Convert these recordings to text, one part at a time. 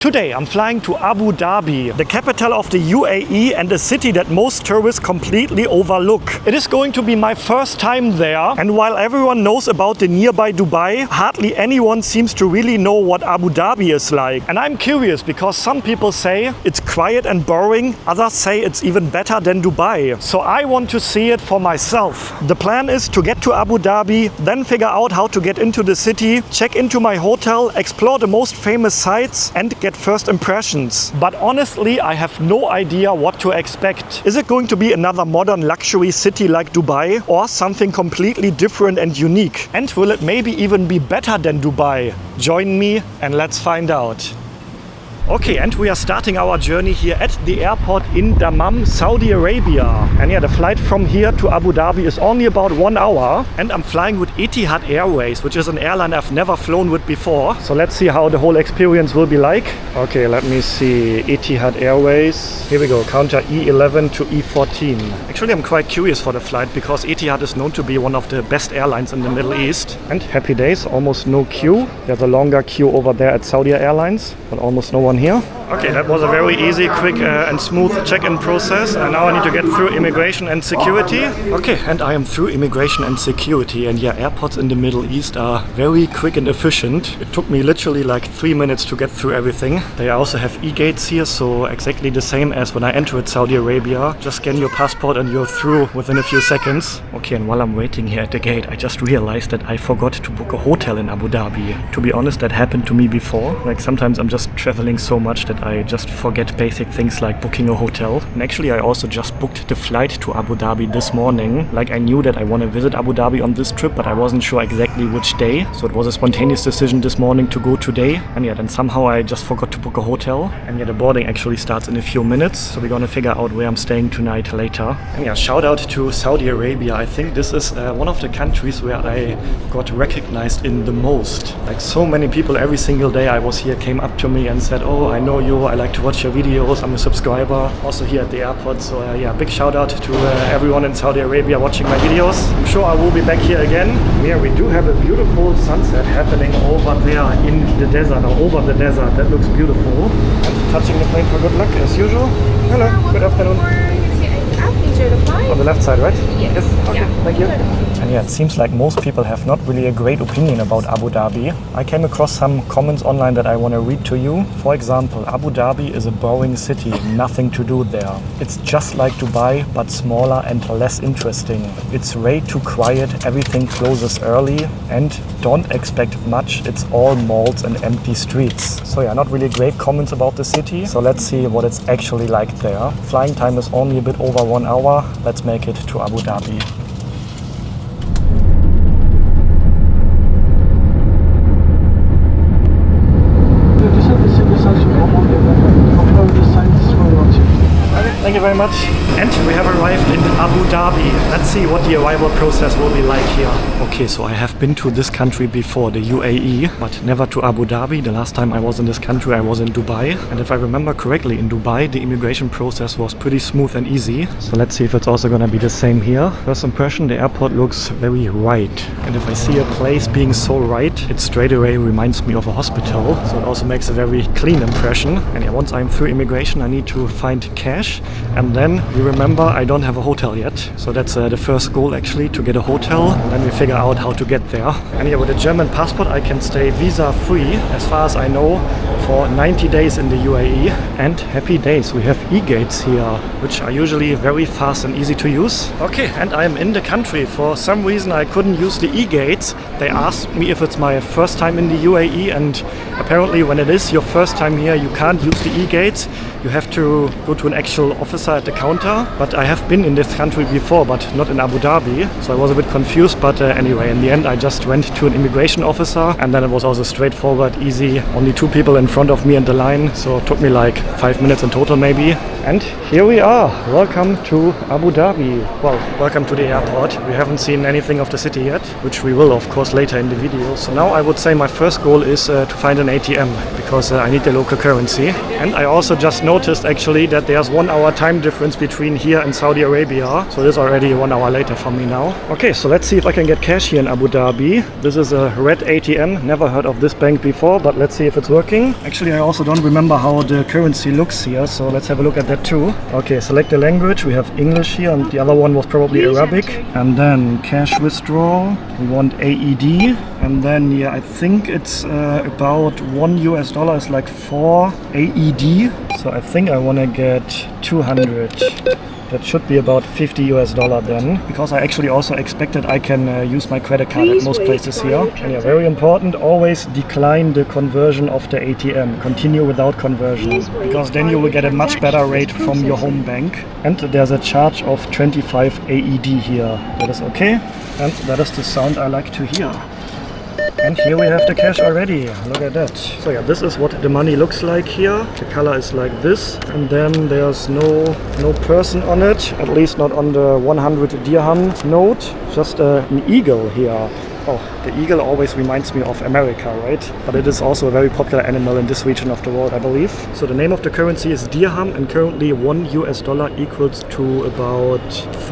Today I'm flying to Abu Dhabi, the capital of the UAE and a city that most tourists completely overlook. It is going to be my first time there, and while everyone knows about the nearby Dubai, hardly anyone seems to really know what Abu Dhabi is like. And I'm curious because some people say it's quiet and boring, others say it's even better than Dubai. So I want to see it for myself. The plan is to get to Abu Dhabi, then figure out how to get into the city, check into my hotel, explore the most famous sites and get first impressions. But honestly, I have no idea what to expect. Is it going to be another modern luxury city like Dubai or something completely different and unique? And will it maybe even be better than Dubai? Join me and let's find out. Okay, and we are starting our journey here at the airport in Dammam, Saudi Arabia. And yeah, the flight from here to Abu Dhabi is only about 1 hour. And I'm flying with Etihad Airways, which is an airline I've never flown with before. So let's see how the whole experience will be like. Okay, let me see. Etihad Airways. Here we go, counter E11 to E14. Actually, I'm quite curious for the flight because Etihad is known to be one of the best airlines in the Middle East. And happy days, almost no queue. There's a longer queue over there at Saudi Airlines, but almost no one here. Okay, that was a very easy, quick and smooth check-in process. And now I need to get through immigration and security. Okay, and I am through immigration and security. And yeah, airports in the Middle East are very quick and efficient. It took me literally like 3 minutes to get through everything. They also have e-gates here, so exactly the same as when I entered Saudi Arabia. Just scan your passport and you're through within a few seconds. Okay, and while I'm waiting here at the gate, I just realized that I forgot to book a hotel in Abu Dhabi. To be honest, that happened to me before. Like sometimes I'm just traveling so much that I just forget basic things like booking a hotel. And actually I also just booked the flight to Abu Dhabi this morning. Like I knew that I want to visit Abu Dhabi on this trip, but I wasn't sure exactly which day. So it was a spontaneous decision this morning to go today. And yeah, then somehow I just forgot to book a hotel. And yeah, the boarding actually starts in a few minutes. So we're gonna figure out where I'm staying tonight later. And yeah, shout out to Saudi Arabia. I think this is one of the countries where I got recognized in the most. Like so many people every single day I was here came up to me and said, oh, I know you, I like to watch your videos, I'm a subscriber, also here at the airport. So yeah, big shout out to everyone in Saudi Arabia watching my videos. I'm sure I will be back here again. Yeah, we do have a beautiful sunset happening over there in the desert, or over the desert. That looks beautiful. I'm touching the plane for good luck as usual. Hello, good afternoon. On the left side, right? Yes. Okay, yeah. Thank you. And yeah, it seems like most people have not really a great opinion about Abu Dhabi. I came across some comments online that I want to read to you. For example, Abu Dhabi is a boring city, nothing to do there. It's just like Dubai, but smaller and less interesting. It's way too quiet, everything closes early, and don't expect much, it's all malls and empty streets. So yeah, not really great comments about the city. So let's see what it's actually like there. Flying time is only a bit over 1 hour. Let's make it to Abu Dhabi. Thank you very much. And we have arrived in Abu Dhabi. Let's see what the arrival process will be like here. Okay, so I have been to this country before, the UAE, but never to Abu Dhabi. The last time I was in this country, I was in Dubai. And if I remember correctly, in Dubai, the immigration process was pretty smooth and easy. So let's see if it's also gonna be the same here. First impression, the airport looks very white. And if I see a place being so white, it straight away reminds me of a hospital. So it also makes a very clean impression. And yeah, once I'm through immigration, I need to find cash. And then you remember I don't have a hotel yet. So that's the first goal actually, to get a hotel. And then we figure out how to get there. And yeah, with a German passport I can stay visa free, as far as I know, for 90 days in the UAE. And happy days, we have e-gates here, which are usually very fast and easy to use. Okay, and I am in the country. For some reason I couldn't use the e-gates. They asked me if it's my first time in the UAE, and apparently when it is your first time here, you can't use the e-gates. You have to go to an actual officer at the counter. But I have been in this country before, but not in Abu Dhabi. So I was a bit confused, but anyway, in the end I just went to an immigration officer, and then it was also straightforward, easy. Only 2 people in front of me in the line, so it took me like 5 minutes in total maybe. And here we are. Welcome to Abu Dhabi. Well, welcome to the airport. We haven't seen anything of the city yet, which we will of course later in the video. So now I would say my first goal is to find an ATM, because I need the local currency. And I also just noticed actually that there's 1 hour time difference between here and Saudi Arabia. So this is already 1 hour later for me now. Okay, so let's see if I can get cash here in Abu Dhabi. This is a red ATM. Never heard of this bank before, but let's see if it's working. Actually, I also don't remember how the currency looks here, so let's have a look at that too. Okay, select the language. We have English here, and the other one was probably Arabic. And then cash withdrawal. We want AED. And then, yeah, I think it's about $1 is like 4 AED. So I think I want to get 200. That should be about $50 then, because I actually also expected I can use my credit card at most places here. And yeah, very important, always decline the conversion of the ATM. Continue without conversion, because then you will get a much better rate from your home bank. And there's a charge of 25 AED here. That is okay, and that is the sound I like to hear. And here we have the cash already. Look at that. So yeah, this is what the money looks like here. The color is like this, and then there's no person on it, at least not on the 100 dirham note. Just an eagle here. Oh, the eagle always reminds me of America, right? But it is also a very popular animal in this region of the world, I believe. So the name of the currency is dirham, and currently $1 equals to about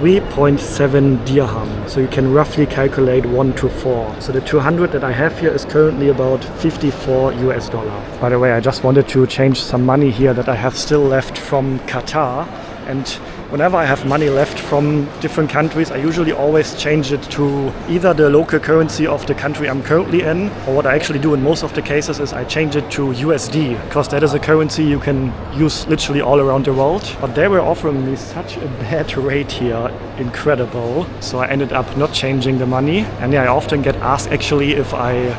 3.7 dirham. So you can roughly calculate 1 to 4. So the 200 that I have here is currently about $54. By the way, I just wanted to change some money here that I have still left from Qatar. And whenever I have money left from different countries, I usually always change it to either the local currency of the country I'm currently in, or what I actually do in most of the cases is I change it to USD, because that is a currency you can use literally all around the world. But they were offering me such a bad rate here, incredible. So I ended up not changing the money. And yeah, I often get asked actually if I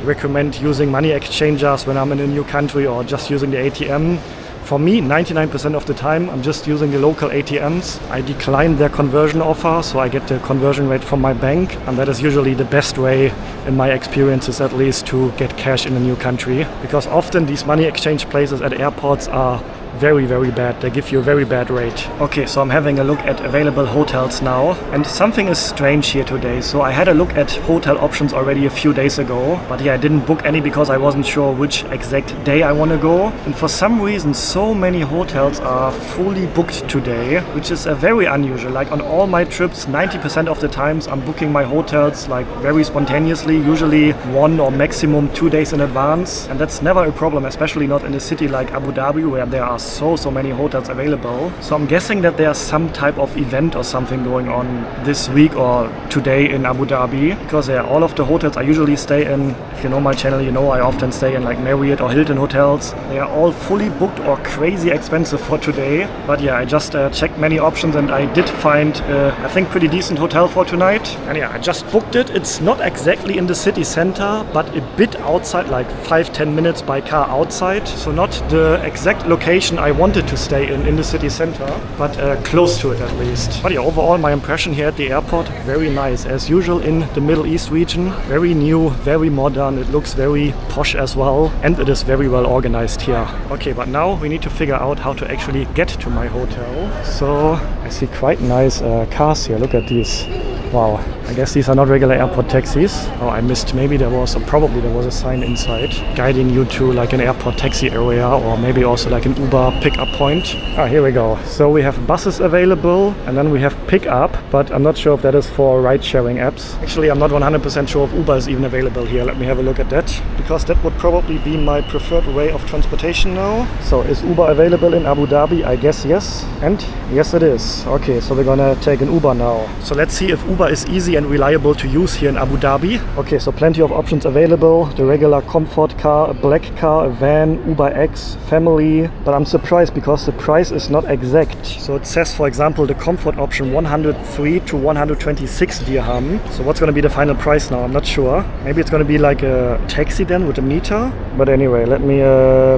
recommend using money exchangers when I'm in a new country or just using the ATM. For me, 99% of the time, I'm just using the local ATMs. I decline their conversion offer, so I get the conversion rate from my bank. And that is usually the best way, in my experiences at least, to get cash in a new country. Because often these money exchange places at airports are very, very bad. They give you a very bad rate. Okay, so I'm having a look at available hotels now, and something is strange here today. So I had a look at hotel options already a few days ago, but yeah, I didn't book any because I wasn't sure which exact day I want to go. And for some reason, so many hotels are fully booked today, which is very unusual. Like on all my trips, 90% of the times I'm booking my hotels like very spontaneously, usually 1 or maximum 2 days in advance. And that's never a problem, especially not in a city like Abu Dhabi, where there are so many hotels available. So I'm guessing that there's some type of event or something going on this week or today in Abu Dhabi, because all of the hotels I usually stay in, if you know my channel, you know I often stay in like Marriott or Hilton hotels. They are all fully booked or crazy expensive for today. But yeah, I just checked many options, and I did find I think pretty decent hotel for tonight. And yeah, I just booked it. It's not exactly in the city center, but a bit outside, like 5-10 minutes by car outside. So not the exact location I wanted to stay in the city center, but close to it at least. But yeah, overall my impression here at the airport, very nice. As usual in the Middle East region, very new, very modern. It looks very posh as well, and it is very well organized here. Okay, but now we need to figure out how to actually get to my hotel. So I see quite nice cars here. Look at these. Wow, I guess these are not regular airport taxis. Oh, I missed. Maybe there was, or probably there was a sign inside guiding you to like an airport taxi area, or maybe also like an Uber pickup point. Ah, here we go. So we have buses available, and then we have pickup, but I'm not sure if that is for ride-sharing apps. Actually, I'm not 100% sure if Uber is even available here. Let me have a look at that, because that would probably be my preferred way of transportation now. So is Uber available in Abu Dhabi? I guess yes. And yes, it is. Okay, so we're gonna take an Uber now. So let's see if Uber is easy and reliable to use here in Abu Dhabi. Okay, so plenty of options available. The regular comfort car, a black car, a van, Uber X, family. But I'm surprised because the price is not exact. So it says, for example, the comfort option 103 to 126 dirham. So what's going to be the final price now? I'm not sure. Maybe it's going to be like a taxi then with a meter. But anyway, let me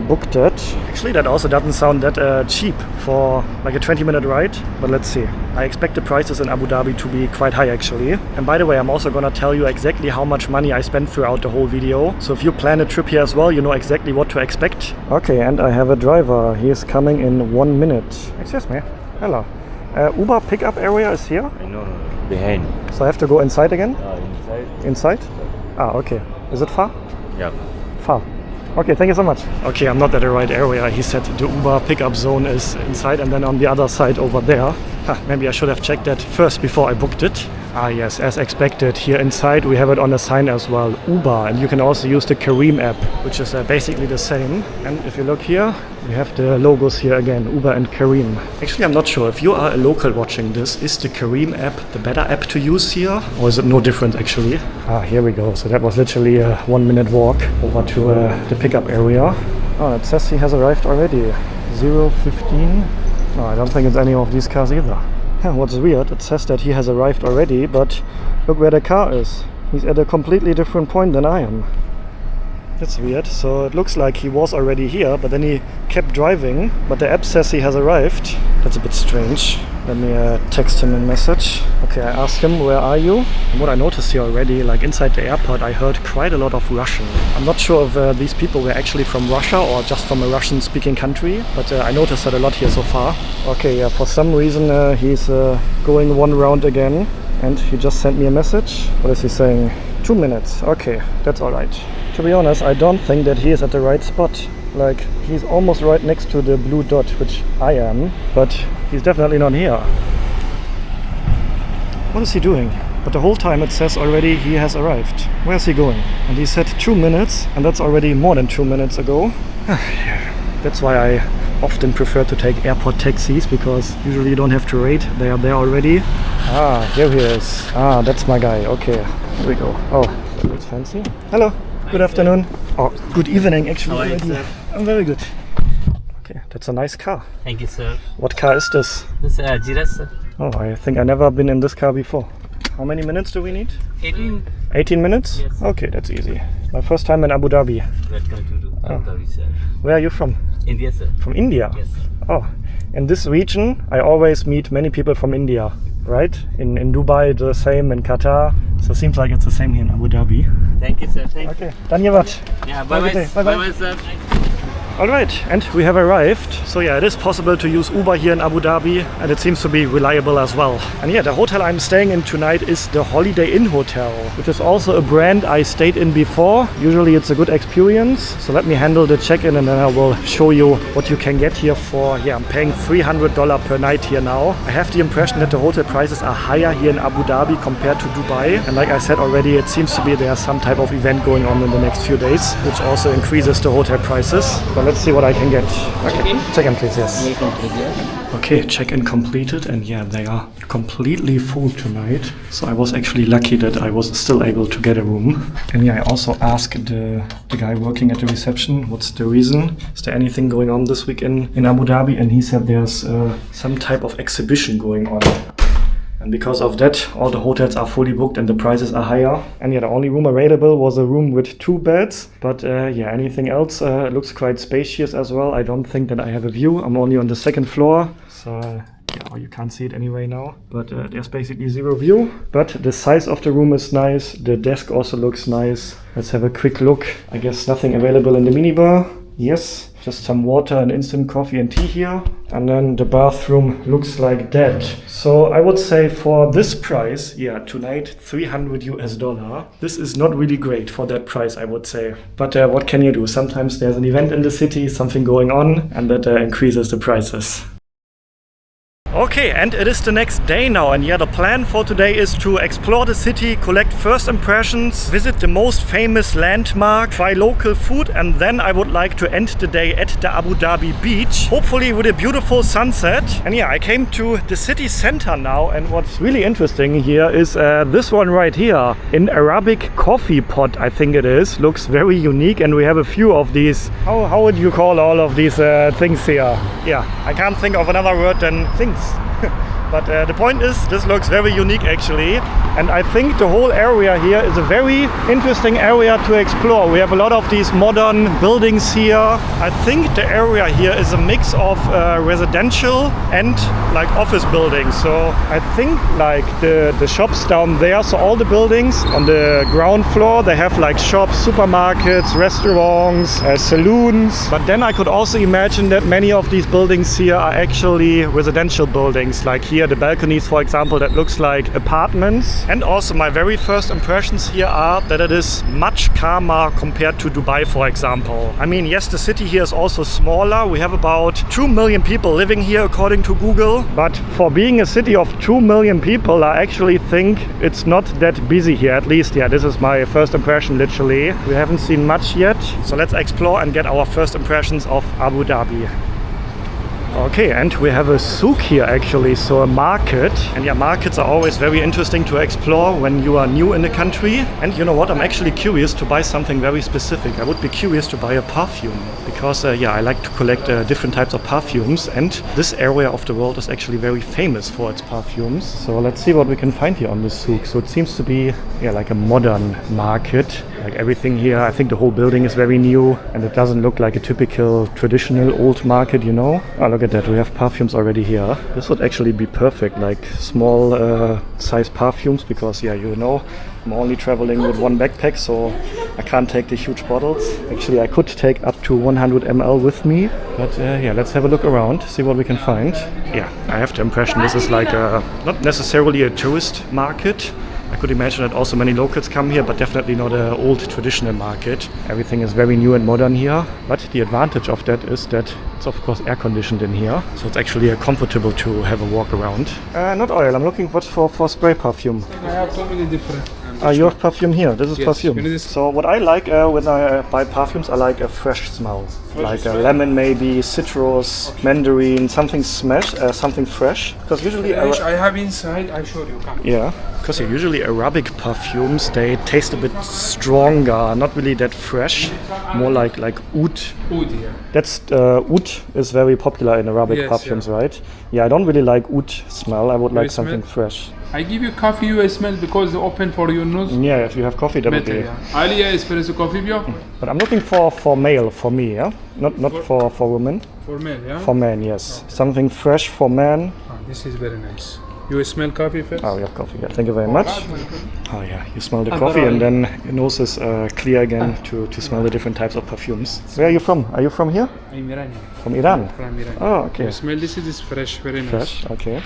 book that. Actually, that also doesn't sound that cheap for like a 20-minute ride. But let's see. I expect the prices in Abu Dhabi to be quite high actually. And by the way, I'm also gonna tell you exactly how much money I spent throughout the whole video. So if you plan a trip here as well, you know exactly what to expect. Okay, and I have a driver. He is coming in 1 minute. Excuse me. Hello. Uber pickup area is here? No, behind. So I have to go inside again? Inside. Inside? Ah, okay. Is it far? Yeah. Far. Okay, thank you so much. Okay, I'm not at the right area. He said the Uber pickup zone is inside and then on the other side over there. Maybe I should have checked that first before I booked it. Ah yes, as expected, here inside we have it on a sign as well, Uber, and you can also use the Careem app, which is basically the same. And if you look here, we have the logos here again, Uber and Careem. Actually, I'm not sure, if you are a local watching this, is the Careem app the better app to use here? Or is it no different actually? Here we go. So that was literally a 1 minute walk over to the pickup area. Oh, it says he has arrived already. 0:15. No, I don't think it's any of these cars either. What's weird, it says that he has arrived already, but look where the car is. He's at a completely different point than I am. That's weird. So it looks like he was already here, but then he kept driving, but the app says he has arrived. That's a bit strange. Let me text him a message. Okay, I asked him, where are you? And what I noticed here already, like inside the airport, I heard quite a lot of Russian. I'm not sure if these people were actually from Russia or just from a Russian-speaking country, but I noticed that a lot here so far. Okay, yeah, for some reason he's going one round again, and he just sent me a message. What is he saying? 2 minutes. Okay, that's all right. To be honest, I don't think that he is at the right spot. Like, he's almost right next to the blue dot, which I am, but he's definitely not here. What is he doing? But the whole time it says already he has arrived. Where's he going? And he said 2 minutes, and that's already more than 2 minutes ago. That's why I often prefer to take airport taxis, because usually you don't have to wait. They are there already. Here he is. That's my guy. Okay, here we go. Oh, that looks fancy. Hello. Good afternoon. Oh, good evening actually. How are you, sir? I'm very good. Okay, that's a nice car. Thank you, sir. What car is this? This is Jira, sir. Oh, I think I never been in this car before. How many minutes do we need? 18. 18 minutes? Yes. Okay, that's easy. My first time in Abu Dhabi. Welcome to Abu Dhabi, sir. Where are you from? India, sir. From India? Yes, sir. Oh, in this region I always meet many people from India, right? In Dubai the same, in Qatar. So it seems like it's the same here in Abu Dhabi. Thank you, sir. Thank Okay, Danyavat. you. Yeah, Have a bye good bye. day. Bye-bye. Bye bye, sir. Alright, and we have arrived. So yeah, it is possible to use Uber here in Abu Dhabi, and it seems to be reliable as well. And yeah, the hotel I'm staying in tonight is the Holiday Inn Hotel, which is also a brand I stayed in before. Usually it's a good experience. So let me handle the check-in and then I will show you what you can get here for, yeah, I'm paying $300 per night here now. I have the impression that the hotel prices are higher here in Abu Dhabi compared to Dubai. And like I said already, it seems to be there's some type of event going on in the next few days, which also increases the hotel prices. But let's see what I can get. Okay, check-in please, yes. Okay, check-in completed, and yeah, they are completely full tonight. So I was actually lucky that I was still able to get a room. And yeah, I also asked the guy working at the reception, what's the reason? Is there anything going on this weekend in Abu Dhabi? And he said there's some type of exhibition going on. And because of that, all the hotels are fully booked and the prices are higher. And yeah, the only room available was a room with 2 beds. But yeah, anything else looks quite spacious as well. I don't think that I have a view. I'm only on the 2nd floor. So yeah, you can't see it anyway now. But there's basically 0 view. But the size of the room is nice. The desk also looks nice. Let's have a quick look. I guess nothing available in the minibar. Yes, just some water and instant coffee and tea here. And then the bathroom looks like that. So I would say for this price, yeah, tonight $300. This is not really great for that price, I would say. But what can you do? Sometimes there's an event in the city, something going on, and that increases the prices. Okay, and it is the next day now, and yeah, the plan for today is to explore the city, collect first impressions, visit the most famous landmark, try local food, and then I would like to end the day at the Abu Dhabi beach, hopefully with a beautiful sunset. And yeah, I came to the city center now, and what's really interesting here is this one right here, in Arabic coffee pot, I think it is. Looks very unique, and we have a few of these. How would you call all of these things here? Yeah, I can't think of another word than things. But the point is, this looks very unique actually, and I think the whole area here is a very interesting area to explore. We have a lot of these modern buildings here. I think the area here is a mix of residential and like office buildings. So I think like the shops down there, so all the buildings on the ground floor, they have like shops, supermarkets, restaurants, saloons. But then I could also imagine that many of these buildings here are actually residential buildings. Like here, the balconies, for example, that looks like apartments. nice. And also my very first impressions here are that it is much calmer compared to Dubai, for example. I mean, yes, the city here is also smaller. We have about 2 million people living here according to Google. But for being a city of 2 million people, I actually think it's not that busy here. At least, yeah, this is my first impression, literally. We haven't seen much yet. So let's explore and get our first impressions of Abu Dhabi. Okay, and we have a souk here actually, so a market. And yeah, markets are always very interesting to explore when you are new in the country. And you know what, I'm actually curious to buy something very specific. I would be curious to buy a perfume because yeah, I like to collect different types of perfumes, and this area of the world is actually very famous for its perfumes. So let's see what we can find here on the souk. So it seems to be like a modern market. Like everything here, I think the whole building is very new and it doesn't look like a typical traditional old market, you know. Oh, look at that, we have perfumes already here. This would actually be perfect, like small size perfumes, because yeah, you know, I'm only traveling with one backpack, so I can't take the huge bottles. Actually, I could take up to 100 ml with me, but yeah, let's have a look around, see what we can find. Yeah, I have the impression this is like not necessarily a tourist market. I could imagine that also many locals come here, but definitely not an old traditional market. Everything is very new and modern here, but the advantage of that is that it's of course air conditioned in here, so it's actually comfortable to have a walk around. Not oil, I'm looking for spray perfume. I have so many different. You have perfume here, this is Yes, perfume. you need this- So what I like when I buy perfumes, I like a fresh smell. Like a lemon maybe, citrus, mandarin, something something fresh. Because usually I have inside, I show you. Come. yeah, because usually Arabic perfumes, they taste a bit stronger, not really that fresh, more like oud. Oud, yeah. That's oud is very popular in Arabic Yes, perfumes, yeah. right? Yeah, I don't really like oud smell. I would like smell? something fresh. I give you coffee, you smell because they open for your nose. Yeah, if you have coffee, that would Better, be. yeah. Alia espresso coffee, bio? But I'm looking for male, for me, yeah, not for women. For male, yeah. For men, yes. Something fresh for men. Ah, this is very nice. You smell coffee first? Oh, we have coffee. Yeah, thank you very much. Oh yeah, you smell the coffee and then your nose is clear again to smell the different types of perfumes. Where are you from? Are you from here? I'm Iranian. From Iran? From Iran. Oh, okay. You smell this is fresh, very nice. Fresh, okay.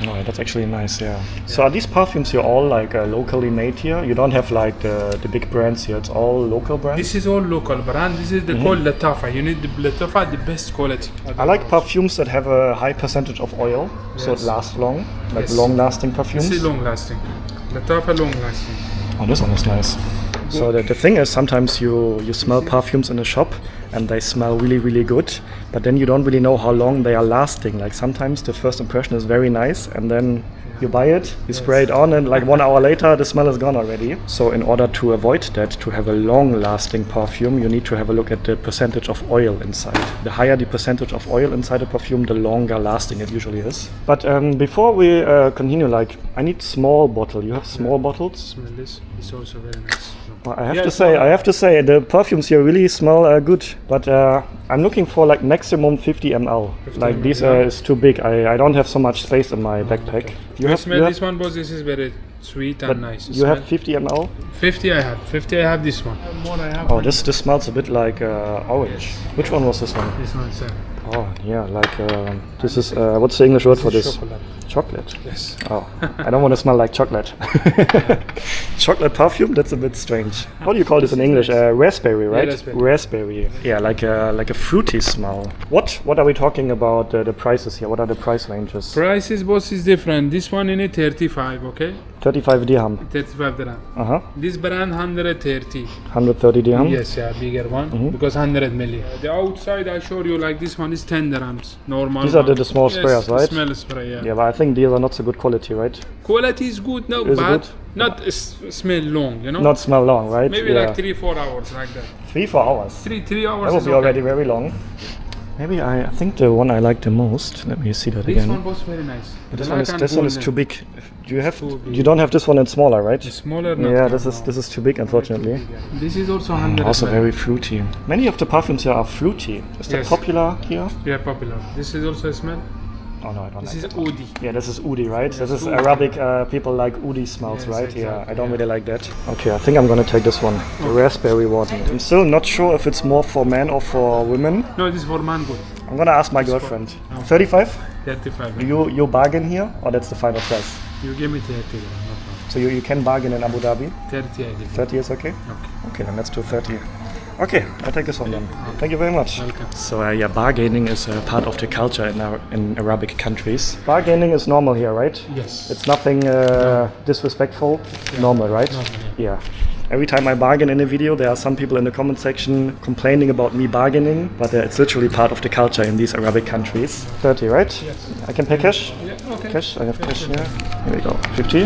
Oh, that's actually nice, yeah. So are these perfumes here all like locally made here? You don't have like the big brands here, it's all local brands? This is all local brand. This is the called Latafa. You need the Latafa, the best quality. I like perfumes that have a high percentage of oil, so it Yes. lasts long, like Yes. long-lasting perfumes. This is long lasting. Latafa long lasting. Oh, this one is nice. So the thing is, sometimes you smell perfumes in a shop and they smell really, really good, but then you don't really know how long they are lasting. Like sometimes the first impression is very nice and then you buy it, you spray it on, and like 1 hour later the smell is gone already. So in order to avoid that, to have a long-lasting perfume, you need to have a look at the percentage of oil inside. The higher the percentage of oil inside a perfume, the longer lasting it usually is. But before we continue, like I need small bottle. You have small bottles? Smell this. It's also very nice. Well, I have to say, the perfumes here really smell good. But I'm looking for like maximum 50 ml. 50 Like ml, these yeah. is too big. I don't have so much space in my backpack. You smell this one, boss. This is very sweet and nice. You have 50 ml? 50 I have. 50 I have this one. More I have. Oh, this smells a bit like orange. Which one was this one? This one, sir. Oh, yeah, like this is what's the English word for this? Chocolate. Chocolate. Yes. Oh, I don't want to smell like chocolate. Chocolate perfume? That's a bit strange. How do you call this in English? Raspberry, right? raspberry. Raspberry. Yeah, like a fruity smell. What are we talking about? The prices here? What are the price ranges? Prices, boss, is different. This one in 35, okay? 35 dirham. 35 dirham. Uh-huh. This brand 130. 130 dirham. Yes, yeah, bigger one because 100 milli. The outside I show you like this one is 10 dirhams. Normal. These are one. the small sprayers, right? Smell spray, yeah. Yeah, but I think these are not so good quality, right? Quality is good, no Is bad. good? Not smell long, you know. Not smell long, right? Maybe yeah. like 3-4 hours like that. 3-4 hours. 3 hours. That would is be okay. already very long. Maybe I think the one I like the most. Let me see that This again. one was very nice. But this Black and one is golden. too big. Do you have? Too big. You don't have this one in smaller, right? The smaller. Not Yeah, that this is too big, unfortunately. This is also 100. Also as well. very fruity. Many of the perfumes here are fruity. Is that Yes. popular here? Yeah, popular. This is also a smell. Oh no, I don't This like is that. Udi. Yeah, this is oudi, right? This is oudi. Arabic people like oudi smells, Yes, right? Yeah, exactly, I don't yeah. really like that. Okay, I think I'm gonna take this one, the raspberry one. I'm still not sure if it's more for men or for women. No, this is for man good. I'm gonna ask my girlfriend. Oh. 35? 35. You bargain here, or that's the final price? You give me 30. No problem. So you can bargain in Abu Dhabi? 30 I give. 30 is okay? Okay, then let's do 30. Okay, I'll take this one then. Thank you very much. Welcome. So yeah, bargaining is part of the culture in Arabic countries. Bargaining is normal here, right? Yes. It's nothing disrespectful. Normal, right? Normal, Yeah. Every time I bargain in a video, there are some people in the comment section complaining about me bargaining, but it's literally part of the culture in these Arabic countries. 30, right? Yes. I can pay cash? Yeah, okay. Cash? I have cash here. Here we go. 50?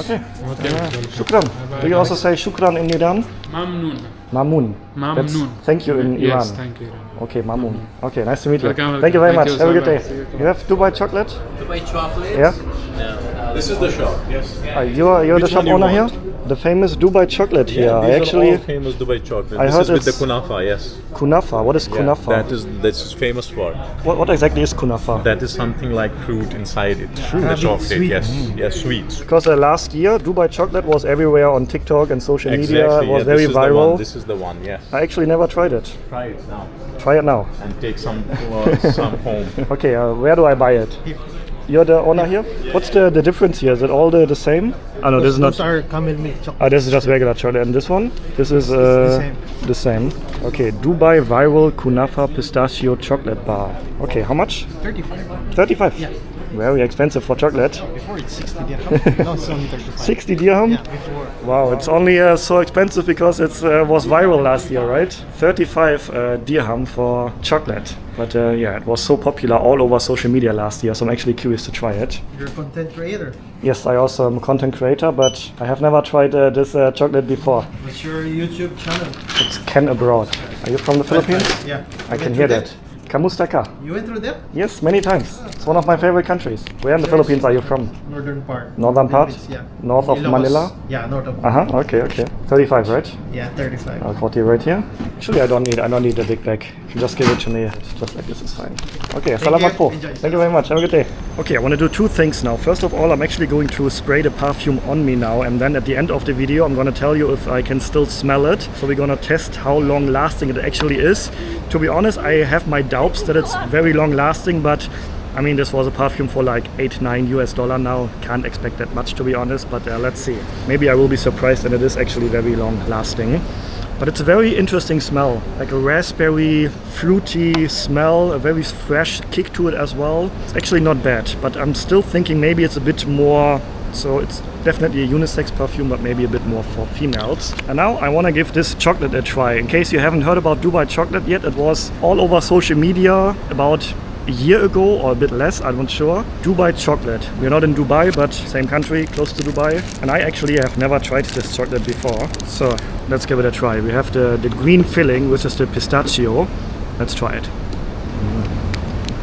Okay. Welcome. Shukran. Do you also say shukran in Iran? Mamnoon. Mamun. That's Mamnoon. thank you in Iran. Yes, thank you. Okay, Mamun. Okay, nice to meet you. Welcome, Thank you very much. Thank you Have a so good day. much. See you You have Dubai chocolate? Dubai chocolate? Yeah. No. This is the shop, yes. You're the Which shop one you owner here? want? The famous Dubai chocolate here. I These actually are all famous Dubai chocolate. I This heard is with the it's- kunafa, yes. kunafa. What is Yeah, kunafa? this is famous for. What exactly is kunafa? That is something like fruit inside it. The chocolate, yes. Yes, sweet. Because last year Dubai chocolate was everywhere on TikTok and social media. Exactly. It was Yeah, very this is the viral. one. This is the one, yes. I actually never tried it. Try it now Try it now. and take some home. Okay, where do I buy it? You're the owner here? What's the difference here? Is it all the same? Oh no, this is not. Those are camel milk chocolate. Oh, this is just regular chocolate. And this one? This is same. the same. Okay, Dubai Viral Kunafa Pistachio Chocolate Bar. Okay, how much? 35. 35? Yeah. Very expensive for chocolate. Before it's 60 dirham. Now it's only 35. 60 dirham? Yeah, before. Wow, it's only so expensive because it was viral last year, right? 35 dirham for chocolate. But yeah, it was so popular all over social media last year, so I'm actually curious to try it. You're a content creator. Yes, I also am a content creator, but I have never tried this chocolate before. What's your YouTube channel? It's Ken Abroad. Are you from the Philippines? Yeah. I You can went hear through that. Kamustaka. You went through that? Yes, many times. It's one of my favorite countries. Where in the Philippines are you from? Northern part. Northern part? Philippines, yeah. North of Ilocos. Manila? Yeah, north of. Uh-huh, okay. 35, right? Yeah, 35. 40 right here. Actually, I don't need a big bag. If you just give it to me, just like this is fine. Okay, salamat po. Enjoy. Thank you very much. Have a good day. Okay, I want to do two things now. First of all, I'm actually going to spray the perfume on me now, and then at the end of the video, I'm going to tell you if I can still smell it. So we're going to test how long lasting it actually is. To be honest, I have my doubts that it's very long lasting, but I mean, this was a perfume for like $8-9 now. Can't expect that much, to be honest, but let's see. Maybe I will be surprised and it is actually very long lasting. But it's a very interesting smell, like a raspberry, fruity smell, a very fresh kick to it as well. It's actually not bad, but I'm still thinking maybe it's a bit more, so it's definitely a unisex perfume, but maybe a bit more for females. And now I want to give this chocolate a try. In case you haven't heard about Dubai chocolate yet, it was all over social media about a year ago or a bit less, I'm not sure. Dubai chocolate. We're not in Dubai, but same country, close to Dubai. And I actually have never tried this chocolate before. So let's give it a try. We have the green filling, which is the pistachio. Let's try it.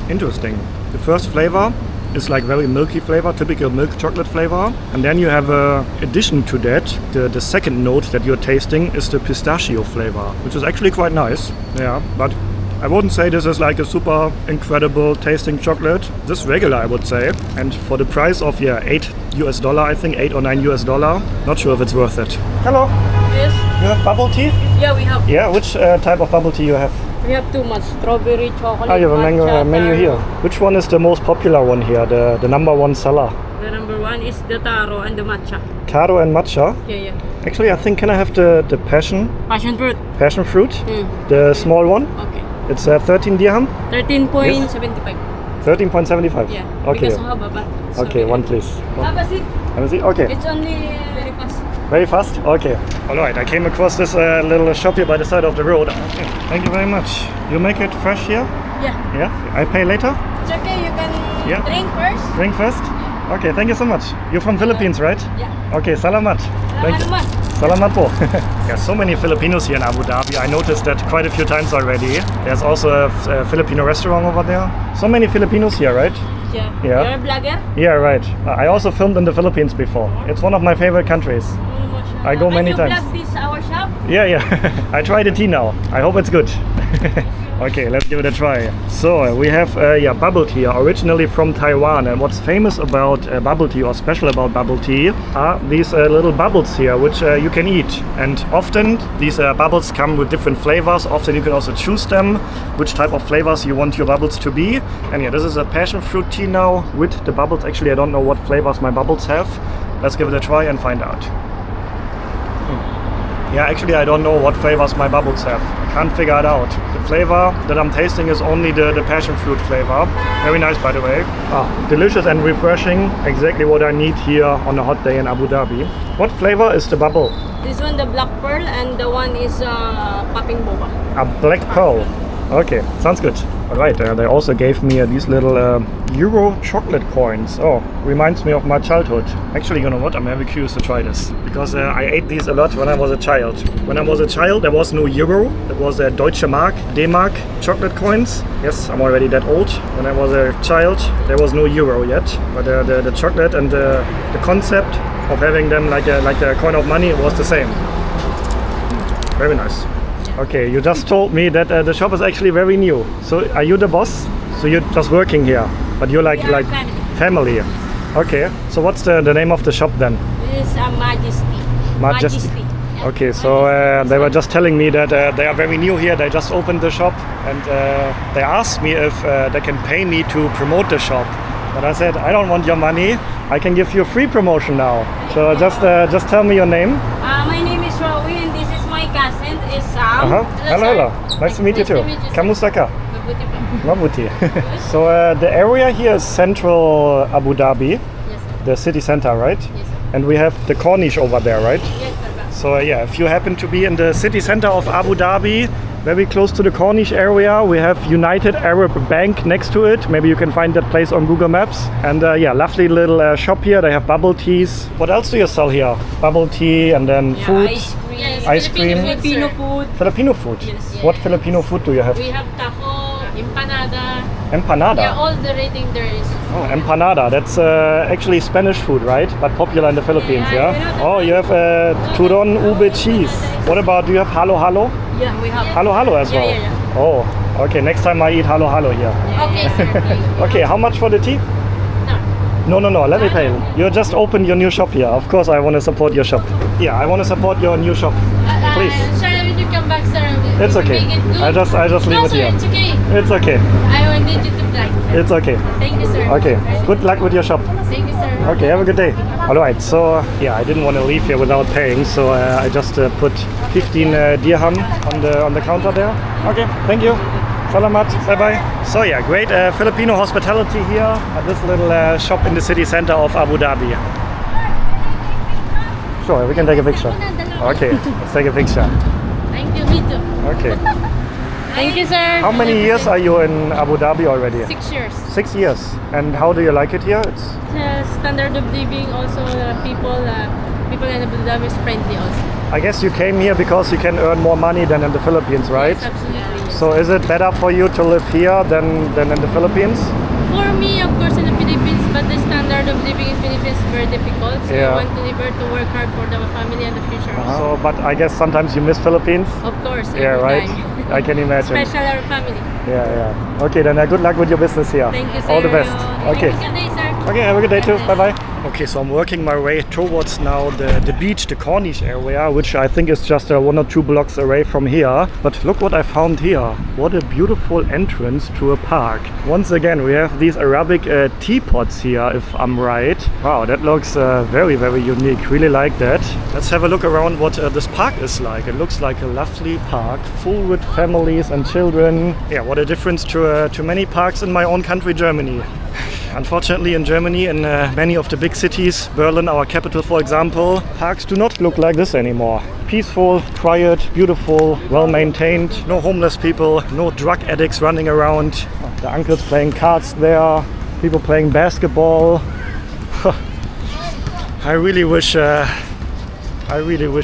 Interesting. The first flavor is like very milky flavor, typical milk chocolate flavor. And then you have a addition to that, the second note that you're tasting is the pistachio flavor, which is actually quite nice. Yeah, but I wouldn't say this is like a super incredible tasting chocolate. Just regular, I would say. And for the price of $8, I think $8 or $9, not sure if it's worth it. Hello, Yes. you have bubble tea? Yeah, we have. Yeah, which type of bubble tea you have? We have too much strawberry, chocolate. Ah, you have a matcha, menu taro. here. Which one is the most popular one here? The number one seller? The number one is the taro and the matcha. Taro and matcha. Yeah. Actually, I think can I have the passion Passion fruit. fruit? Mm. The small one. Okay. It's 13 dirham. 13.75. 13.75. Yeah. Okay. Because haba, but it's Okay, one please. Have a seat. Let me see. Okay. It's only very fast. Very fast? Okay. Alright, I came across this little shop here by the side of the road. Okay. Thank you very much. You make it fresh here? Yeah. Yeah? I pay later? It's okay. You can Yeah. drink first. Drink first? Okay, thank you so much. You're from Philippines, right? Yeah. Okay, salamat. Thank you. Salamat po. There's so many Filipinos here in Abu Dhabi. I noticed that quite a few times already. There's also a Filipino restaurant over there. So many Filipinos here, right? Yeah. Yeah. You're a blogger? Yeah, right. I also filmed in the Philippines before. It's one of my favorite countries. I go many times. Can you vlog this our shop? Yeah. I tried the tea now. I hope it's good. Okay, let's give it a try. So we have bubble tea, originally from Taiwan. And what's famous about bubble tea or special about bubble tea are these little bubbles here, which you can eat. And often these bubbles come with different flavors. Often you can also choose them, which type of flavors you want your bubbles to be. And yeah, this is a passion fruit tea now with the bubbles. Actually, I don't know what flavors my bubbles have. Let's give it a try and find out. Yeah, actually I don't know what flavors my bubbles have. I can't figure it out. The flavor that I'm tasting is only the passion fruit flavor. Very nice, by the way. Delicious and refreshing. Exactly what I need here on a hot day in Abu Dhabi. What flavor is the bubble? This one, the black pearl, and the one is popping boba. A black pearl. Okay, sounds good. Alright, they also gave me these little Euro chocolate coins. Oh, reminds me of my childhood. Actually, you know what? I'm very curious to try this. Because I ate these a lot when I was a child. When I was a child, there was no Euro. There was a Deutsche Mark, D-Mark chocolate coins. Yes, I'm already that old. When I was a child, there was no Euro yet. But the chocolate and the concept of having them like a coin of money was the same. Very nice. Okay, you just told me that the shop is actually very new. So are you the boss? So you're just working here, but you're like family. Okay, so what's the name of the shop then? This is Majesty. Yeah. Okay, so they were just telling me that they are very new here. They just opened the shop, and they asked me if they can pay me to promote the shop. But I said, I don't want your money. I can give you a free promotion now. So just tell me your name. My name is Rowie, and this is my cousin, is Sam. Hello. Nice to meet you too. Kamustaka. Mabuti. So the area here is central Abu Dhabi, Yes, sir. the city center, right? Yes, sir. And we have the Corniche over there, right? Yes, sir. So yeah, if you happen to be in the city center of Abu Dhabi, very close to the Corniche area, we have United Arab Bank next to it. Maybe you can find that place on Google Maps. And yeah, lovely little shop here. They have bubble teas. What else do you sell here? Bubble tea and then food. Ice cream. Yes, Ice cream. Filipino food. Filipino food. Yes. What Filipino food do you have? We have taco, empanada. Empanada. Yeah, all the rating there is. Oh, empanada. That's actually Spanish food, right? But popular in the Philippines, Yeah, yeah? Oh, you have turon ube cheese. What about, do you have halo halo? Yeah, we have. Halo halo as well? Yeah. Oh, okay. Next time I eat halo halo here. Okay, sir. Okay, how much for the tea? No. No, let me pay. You just opened your new shop here. Of course, I want to support your shop. Yeah, I want to support your new shop. Please. Sir, when you come back, sir, It's okay. make it good. I just leave No, it sir, here. it's okay. It's okay. I will need you to black. It's okay. Thank you, sir. Okay. Good luck with your shop. Thank you, sir. Okay, have a good day. Alright, so yeah, I didn't want to leave here without paying, so I just put 15 dirham on the counter there. Okay, thank you. Salamat, bye bye. So yeah, great Filipino hospitality here at this little shop in the city center of Abu Dhabi. Sure, we can take a picture. Okay, let's take a picture. Thank you, me too. Okay. Thank you, sir. How many years are you in Abu Dhabi already? 6 years. 6 years. And how do you like it here? It's Standard of living, also people in Abu Dhabi is friendly also. I guess you came here because you can earn more money than in the Philippines, right? Yes, absolutely. So is it better for you to live here than in the Philippines? For me, of course, in the Philippines, but the standard of living in Philippines is very difficult. So Yeah. I want to live here to work hard for the family and the future. So, but I guess sometimes you miss Philippines. Of course. Yeah, every right. time. I can imagine. Special our family. Yeah. Okay, then good luck with your business here. Thank you, sir. All the best. Okay. Have a good day, sir. Okay, have a good day too. Bye bye. Okay, so I'm working my way towards now the beach, the Corniche area, which I think is just 1 or 2 blocks away from here. But look what I found here. What a beautiful entrance to a park. Once again, we have these Arabic teapots here, if I'm right. Wow, that looks very, very unique. Really like that. Let's have a look around what this park is like. It looks like a lovely park, full with families and children. Yeah, what a difference to many parks in my own country, Germany. Unfortunately, in Germany, in many of the big cities, Berlin, our capital, for example, parks do not look like this anymore. Peaceful, quiet, beautiful, well-maintained. No homeless people, no drug addicts running around. The uncles playing cards there, people playing basketball. I really wish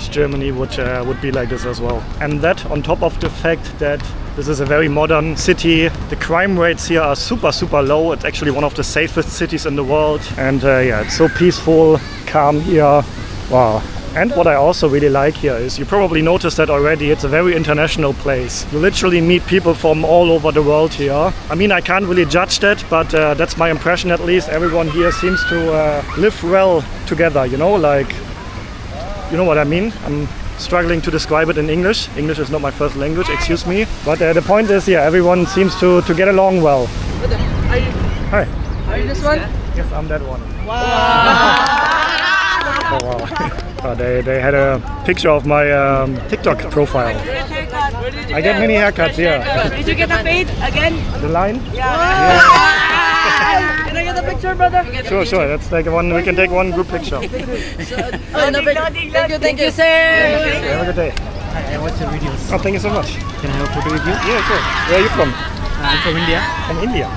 Germany would be like this as well. And that on top of the fact that this is a very modern city. The crime rates here are super, super low. It's actually one of the safest cities in the world. And yeah, it's so peaceful, calm here. Wow. And what I also really like here is, you probably noticed that already, it's a very international place. You literally meet people from all over the world here. I mean, I can't really judge that, but that's my impression at least. Everyone here seems to live well together, you know, like, you know what I mean? I'm struggling to describe it in English. English is not my first language, excuse me. But the point is, yeah, everyone seems to get along well. Hi. Are you this one? Yes, I'm that one. Wow. wow. They had a picture of my TikTok profile. I get many haircuts, yeah. Did you get a fade again? The line? Yeah. Can I get a picture, brother? Sure. Let's take one. We can take one group picture. Thank you, sir. Have a good day. I watch your videos. Oh, thank you so much. Can I have a photo with you? Yeah, sure. Where are you from? I'm from India. From India.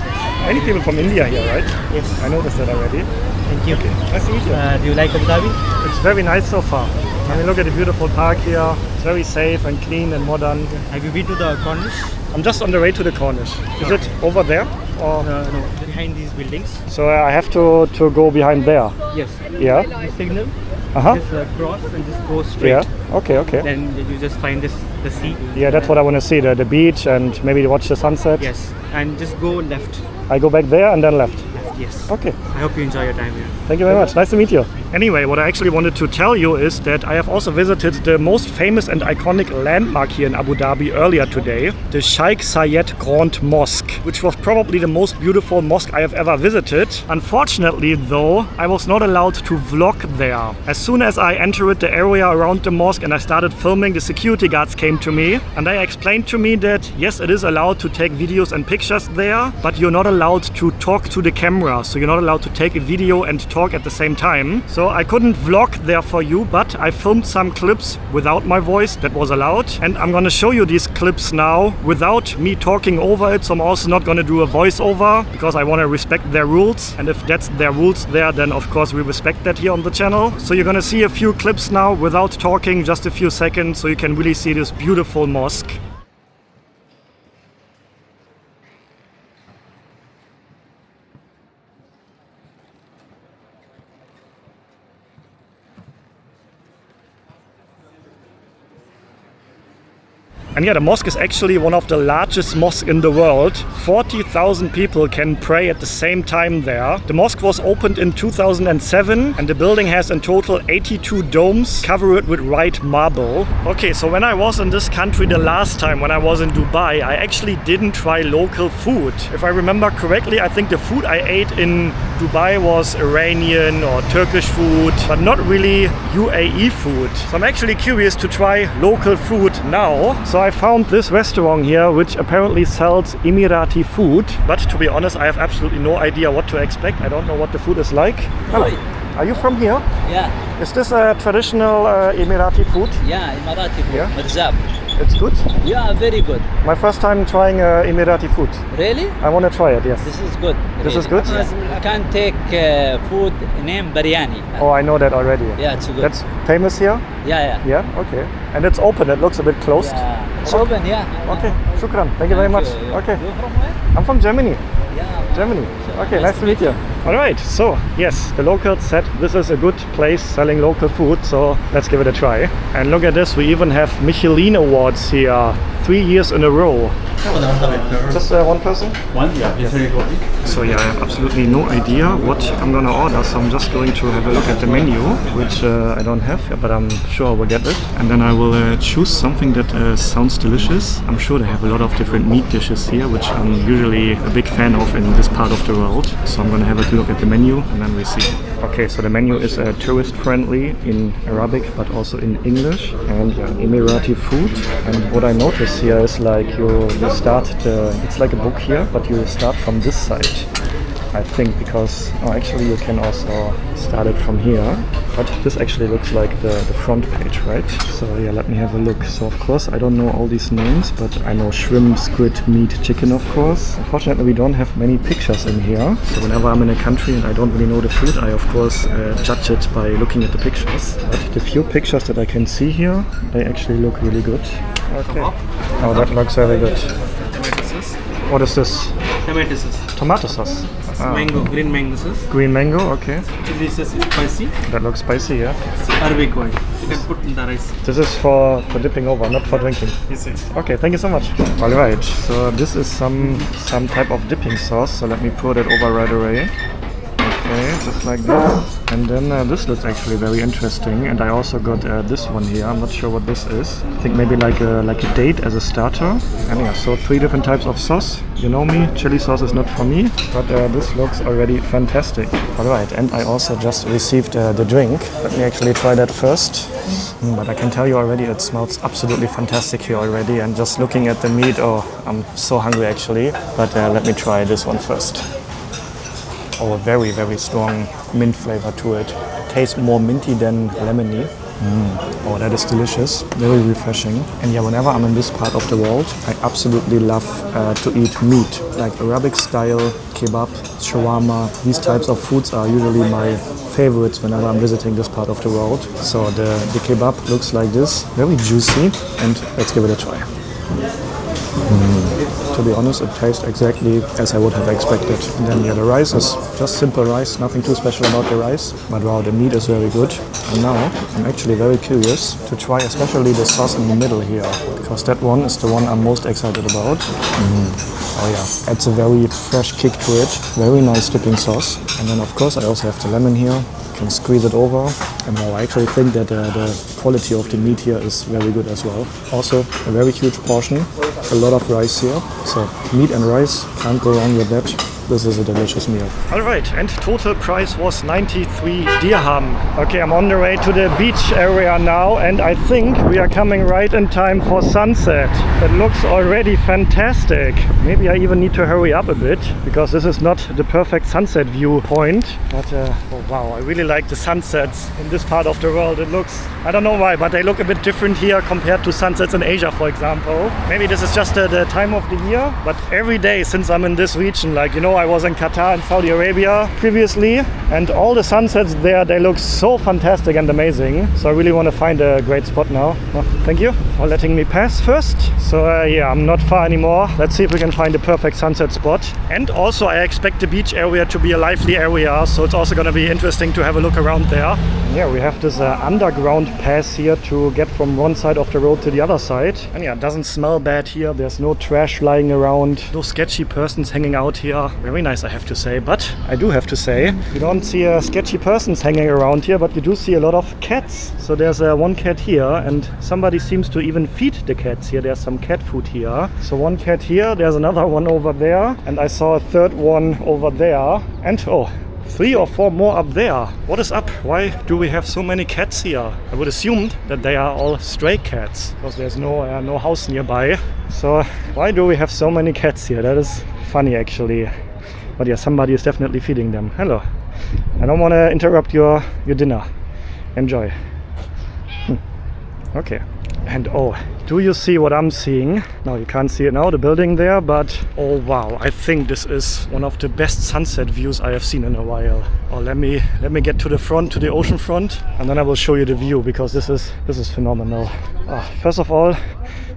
Many people from India here, right? Yes. I noticed that already. Thank you. Nice to meet you. Do you like Abu Dhabi? It's very nice so far. I mean, look at the beautiful park here. It's very safe and clean and modern. Have you been to the Cornish? I'm just on the way to the Cornish. Is it over there? Or? No, behind these buildings. So I have to go behind there. Yes. Yeah. The signal. Uh-huh. Just cross and just go straight. Yeah. Okay. Then you just find the sea. Yeah, that's what I want to see. The beach and maybe watch the sunset. Yes. And just go left. I go back there and then left. Yes. Okay. I hope you enjoy your time here. Thank you very much. Nice to meet you. Anyway, what I actually wanted to tell you is that I have also visited the most famous and iconic landmark here in Abu Dhabi earlier today, the Sheikh Zayed Grand Mosque, which was probably the most beautiful mosque I have ever visited. Unfortunately, though, I was not allowed to vlog there. As soon as I entered the area around the mosque and I started filming, the security guards came to me and they explained to me that yes, it is allowed to take videos and pictures there, but you're not allowed to talk to the camera. So you're not allowed to take a video and talk at the same time. So I couldn't vlog there for you, but I filmed some clips without my voice that was allowed. And I'm gonna show you these clips now without me talking over it. So I'm also not gonna do a voiceover because I wanna respect their rules. And if that's their rules there, then of course we respect that here on the channel. So you're gonna see a few clips now without talking, just a few seconds, so you can really see this beautiful mosque. And yeah, the mosque is actually one of the largest mosques in the world. 40,000 people can pray at the same time there. The mosque was opened in 2007 and the building has in total 82 domes covered with white marble. Okay, so when I was in this country the last time, when I was in Dubai, I actually didn't try local food. If I remember correctly, I think the food I ate in Dubai was Iranian or Turkish food, but not really UAE food. So I'm actually curious to try local food now. So I found this restaurant here which apparently sells Emirati food, but to be honest I have absolutely no idea what to expect. I don't know what the food is like. Hello. Are you from here? Yeah, Is this a traditional Emirati food? yeah, Emirati food. Yeah. Mirzab. It's good. Yeah, very good. My first time trying Emirati food. Really? I want to try it, yes. This is good. This is really. good? I can take food named biryani. Oh, I know that already. Yeah, it's good. That's famous here? yeah. Yeah, okay. And it's open, it looks a bit closed. Yeah. It's open, yeah. Okay, shukran. Thank you very much. You. Okay. You from where? I'm from Germany. Yeah. Germany. Okay, nice to meet you. Alright, so yes, the locals said this is a good place selling local food, so let's give it a try. And look at this, we even have Michelin awards here, 3 years in a row. Just one person? One, yeah. Yes. So yeah, I have absolutely no idea what I'm gonna order, so I'm just going to have a look at the menu, which I don't have, but I'm sure I will get it. And then I will choose something that sounds delicious. I'm sure they have a lot of different meat dishes here, which I'm usually a big fan of in this part of the world. So I'm gonna have a look at the menu and then we see. Okay, so the menu is tourist friendly in Arabic, but also in English, and Emirati food. And what I notice here is like you start it's like a book here, but you start from this side, I think, because actually you can also start it from here, but this actually looks like the front page, right? So yeah, let me have a look. So of course I don't know all these names, but I know shrimp, squid, meat, chicken, of course. Unfortunately we don't have many pictures in here, so whenever I'm in a country and I don't really know the food, I of course judge it by looking at the pictures. But the few pictures that I can see here, they actually look really good. Okay. Oh, that looks very good. Tomato sauce. What is this? Tomato sauce. Tomato sauce. Ah. Mango, green mango sauce. Green mango, okay. Chili sauce is spicy. That looks spicy, yeah. Arabic oil. You can put in the rice. This is for dipping over, not for drinking. Yes, yes. Okay, thank you so much. Alright, so this is some type of dipping sauce, so let me pour that over right away. Okay, just like this. And then this looks actually very interesting. And I also got this one here. I'm not sure what this is. I think maybe like a date as a starter. And yeah, so 3 different types of sauce. You know me, chili sauce is not for me, but this looks already fantastic. Alright, and I also just received the drink. Let me actually try that first. But I can tell you already it smells absolutely fantastic here already. And just looking at the meat, oh, I'm so hungry actually. But let me try this one first. Oh, a very, very strong mint flavor to it. It tastes more minty than lemony. Oh, that is delicious. Very refreshing. And yeah, whenever I'm in this part of the world, I absolutely love to eat meat. Like Arabic style, kebab, shawarma. These types of foods are usually my favorites whenever I'm visiting this part of the world. So the kebab looks like this. Very juicy. And let's give it a try. To be honest, it tastes exactly as I would have expected. And then yeah, the rice is just simple rice, nothing too special about the rice. But wow, the meat is very good. And now I'm actually very curious to try especially the sauce in the middle here, because that one is the one I'm most excited about. Oh yeah, adds a very fresh kick to it. Very nice dipping sauce. And then of course I also have the lemon here. Can squeeze it over, and I actually think that the quality of the meat here is very good as well. Also a very huge portion, a lot of rice here, so meat and rice, can't go wrong with that. This is a delicious meal. Alright, and total price was 93 dirham. Okay, I'm on the way to the beach area now, and I think we are coming right in time for sunset. It looks already fantastic. Maybe I even need to hurry up a bit, because this is not the perfect sunset view point. But oh wow, I really like the sunsets in this part of the world. It looks, I don't know why, but they look a bit different here compared to sunsets in Asia, for example. Maybe this is just the time of the year, but every day since I'm in this region, like, you know, I was in Qatar and Saudi Arabia previously, and all the sunsets there, they look so fantastic and amazing. So I really want to find a great spot now. Well, thank you for letting me pass first. So yeah, I'm not far anymore. Let's see if we can find a perfect sunset spot. And also I expect the beach area to be a lively area, so it's also going to be interesting to have a look around there. And yeah, we have this underground pass here to get from one side of the road to the other side. And yeah, it doesn't smell bad here. There's no trash lying around, no sketchy persons hanging out here. Very nice, I have to say. But I do have to say, you don't see sketchy persons hanging around here, but you do see a lot of cats. So there's one cat here, and somebody seems to even feed the cats here. There's some cat food here. So one cat here, there's another one over there, and I saw a third one over there, and oh, 3 or 4 more up there. What is up? Why do we have so many cats here? I would assume that they are all stray cats, because there's no house nearby. So why do we have so many cats here? That is funny actually. But yeah, somebody is definitely feeding them. Hello. I don't want to interrupt your dinner. Enjoy. Okay. And oh, do you see what I'm seeing? Now you can't see it now, the building there, but oh wow, I think this is one of the best sunset views I have seen in a while. Oh, let me get to the front, to the ocean front, and then I will show you the view, because this is phenomenal. First of all,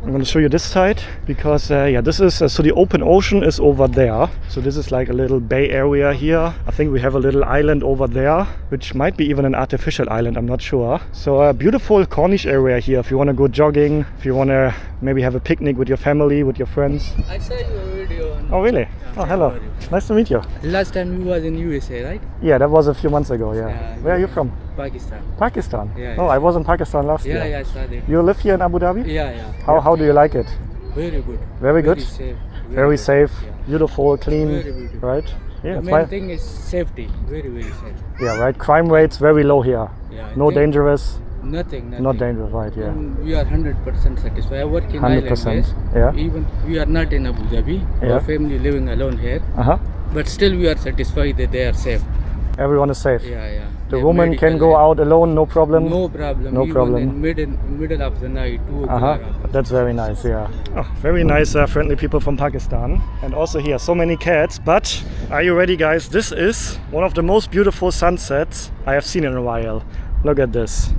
I'm going to show you this side, because yeah, this is so the open ocean is over there. So this is like a little bay area here. I think we have a little island over there, which might be even an artificial island, I'm not sure. So a beautiful Cornish area here if you want to go jogging, if you want to maybe have a picnic with your family, with your friends. I saw your video on... Oh really? Oh hello. Nice to meet you. Last time you was in USA, right? Yeah, that was a few months ago, yeah. Where are you from? Pakistan. Pakistan? Yeah, Oh, yeah. I was in Pakistan last year. Yeah, I saw that. You live here in Abu Dhabi? Yeah. How do you like it? Very good. Very good? Very safe. Very safe, Yeah. beautiful, clean, Very beautiful. right? Yeah, The it's main fine. thing is safety. Very, very safe. Yeah, right. Crime rates very low here. Yeah. No dangerous. Nothing. Not dangerous, right? Yeah. And we are 100% satisfied. I work in 100%, island yeah. Even we are not in Abu Dhabi. Yeah. Our family living alone here. But still we are satisfied that they are safe. Everyone is safe. Yeah. The They're woman can medical go and- out alone, no problem. No problem. No Even problem. in middle of the night, 2 o'clock. That's very nice, yeah. Oh, very nice, friendly people from Pakistan. And also here, so many cats. But are you ready, guys? This is one of the most beautiful sunsets I have seen in a while. Look at this.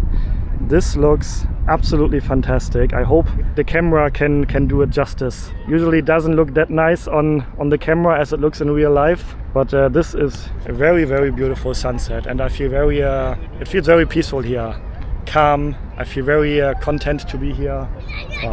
This looks absolutely fantastic. I hope the camera can do it justice. Usually it doesn't look that nice on the camera as it looks in real life. But this is a very, very beautiful sunset. And I feel very, it feels very peaceful here. Calm. I feel very content to be here. Oh.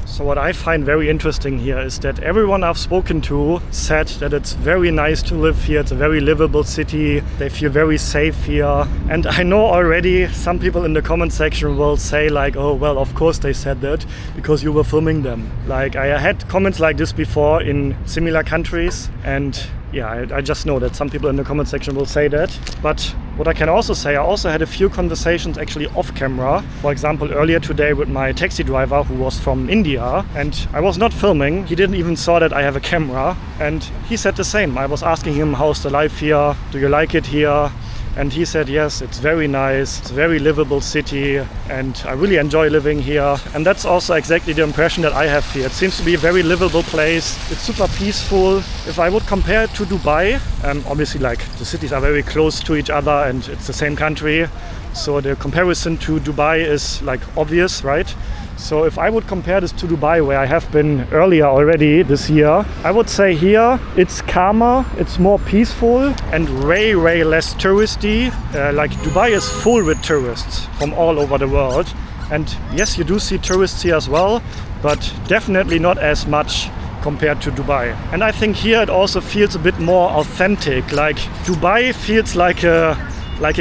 So what I find very interesting here is that everyone I've spoken to said that it's very nice to live here. It's a very livable city. They feel very safe here. And I know already some people in the comment section will say like, oh, well, of course they said that because you were filming them. Like I had comments like this before in similar countries, and yeah, I just know that some people in the comment section will say that. But what I can also say, I also had a few conversations actually off camera. For example, earlier today with my taxi driver who was from India, and I was not filming. He didn't even saw that I have a camera, and he said the same. I was asking him, how's the life here? Do you like it here? And he said, yes, it's very nice, it's a very livable city, and I really enjoy living here. And that's also exactly the impression that I have here. It seems to be a very livable place. It's super peaceful. If I would compare it to Dubai, obviously like the cities are very close to each other and it's the same country. So the comparison to Dubai is like obvious, right? So if I would compare this to Dubai, where I have been earlier already this year, I would say here it's calmer, it's more peaceful and way less touristy. Like Dubai is full with tourists from all over the world. And yes, you do see tourists here as well, but definitely not as much compared to Dubai. And I think here it also feels a bit more authentic. Like Dubai feels like a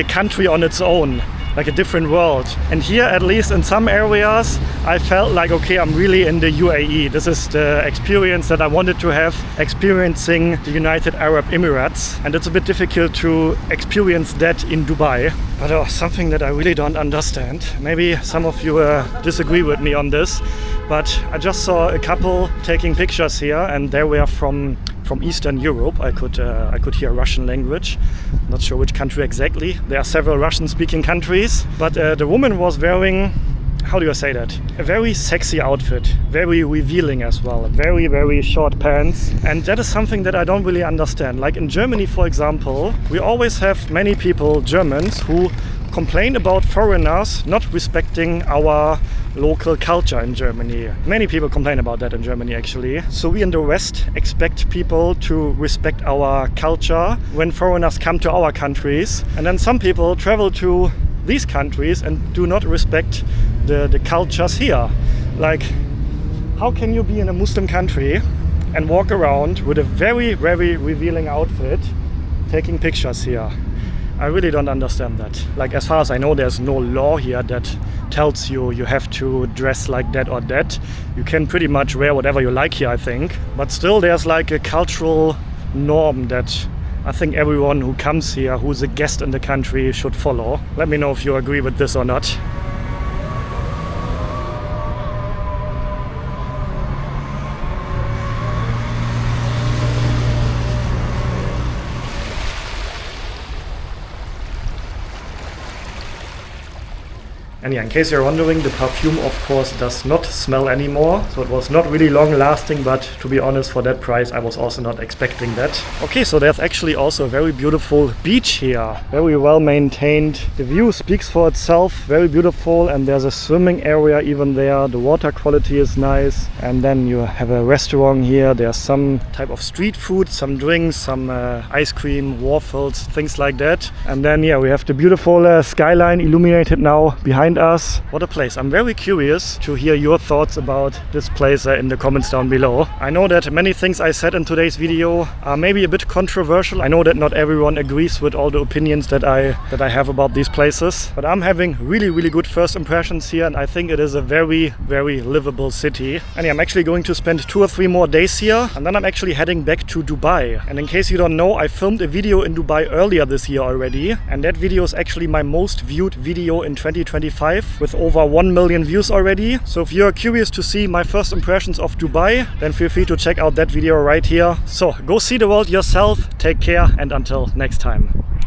country on its own, like a different world. And here, at least in some areas, I felt like, okay, I'm really in the UAE. This is the experience that I wanted to have, experiencing the United Arab Emirates. And it's a bit difficult to experience that in Dubai. But something that I really don't understand. Maybe some of you disagree with me on this, but I just saw a couple taking pictures here, and they were from Eastern Europe. I could hear Russian language. Not sure which country exactly. There are several Russian-speaking countries, but the woman was wearing, how do you say that? A very sexy outfit, very revealing as well, very short pants. And that is something that I don't really understand. Like in Germany, for example, we always have many people, Germans, who complain about foreigners not respecting our local culture in Germany. Many people complain about that in Germany actually. So we in the West expect people to respect our culture when foreigners come to our countries. And then some people travel to these countries and do not respect the cultures here. Like, how can you be in a Muslim country and walk around with a very revealing outfit taking pictures here? I really don't understand that. Like, as far as I know, there's no law here that tells you you have to dress like that or that. You can pretty much wear whatever you like here, I think. But still, there's like a cultural norm that I think everyone who comes here, who's a guest in the country, should follow. Let me know if you agree with this or not. And yeah, in case you're wondering, the perfume of course does not smell anymore. So it was not really long lasting, but to be honest, for that price, I was also not expecting that. Okay, so there's actually also a very beautiful beach here. Very well maintained. The view speaks for itself, very beautiful. And there's a swimming area even there. The water quality is nice. And then you have a restaurant here. There's some type of street food, some drinks, some ice cream, waffles, things like that. And then yeah, we have the beautiful skyline illuminated now behind us. What a place. I'm very curious to hear your thoughts about this place in the comments down below. I know that many things I said in today's video are maybe a bit controversial. I know that not everyone agrees with all the opinions that I have about these places, but I'm having really good first impressions here, and I think it is a very livable city. And yeah, I'm actually going to spend 2 or 3 more days here, and then I'm actually heading back to Dubai. And in case you don't know, I filmed a video in Dubai earlier this year already, and that video is actually my most viewed video in 2025 with over 1 million views already. So if you're curious to see my first impressions of Dubai, then feel free to check out that video right here. So go see the world yourself, take care, and until next time.